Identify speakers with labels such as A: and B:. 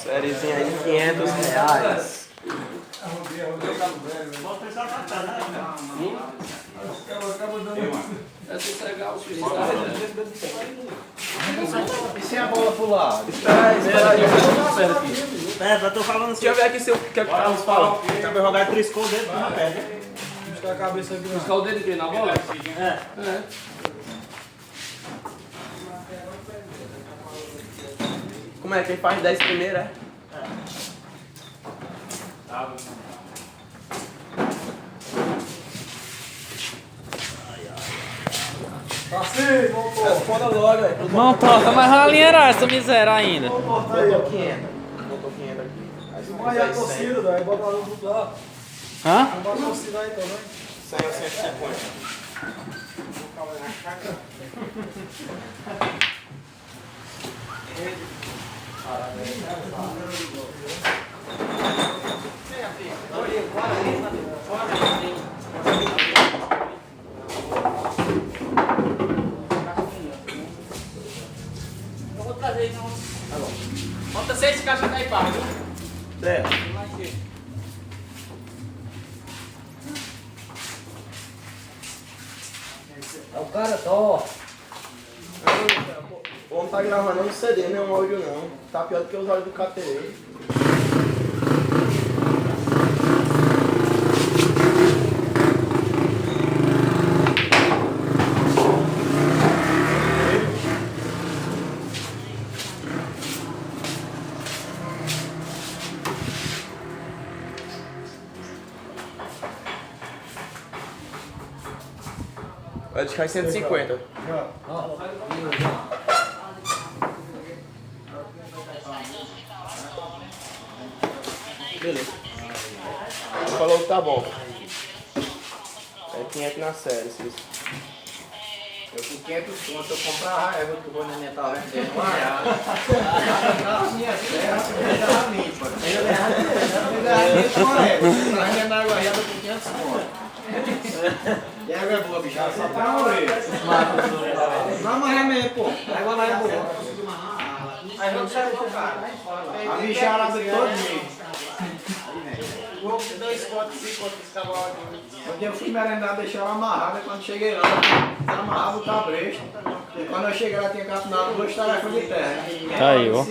A: Sériezinha aí, R$500.
B: E se a bola pular?
A: Espera aí.
C: É, eu tô falando assim.
A: Deixa eu ver aqui se o que é que o Carlos fala.
C: Acabei de jogar 3 gols dentro, não perde.
B: Buscar a cabeça aqui.
D: Buscar o dedo de quem? Na bola?
C: É.
A: Como é? Quem faz 10 primeiro, é?
B: Assim, voltou.
A: Responda logo, velho.
E: Não toca, mas a linha era essa miséria ainda.
A: Botou 500. Botou 500 aqui. Aí
B: Mas a torcida, daí bota no grupo lá.
E: Hã?
B: Bota a torcida aí também.
A: 100 ou 150.
D: Eu vou trazer então. Bota 6 caixas aí, pá, viu?
A: Certo.
B: É o cara tó.
A: O homem tá gravando no CD, não é um áudio não. Tá pior do que os áudios do KTE. Vai deixar em 150. Beleza. Ele falou que tá bom. É 500 na série, isso.
D: Eu com 500 conto, eu compro a raiva que o Rony Neto tá vendendo. E a água é boa, bicho. Só pra morrer. Não, mas é mesmo, pô. A água lá é boa. Aí não sai do cara. A bicharada todinha. Vou de 2 contos, 5 contos esse cavalo aqui. Ontem eu fui merendar, deixei ela amarrada. Quando cheguei lá, amarrava o cabresto. E quando eu cheguei lá, tinha capinado 2 tarefas de terra.
E: Tá aí, ó.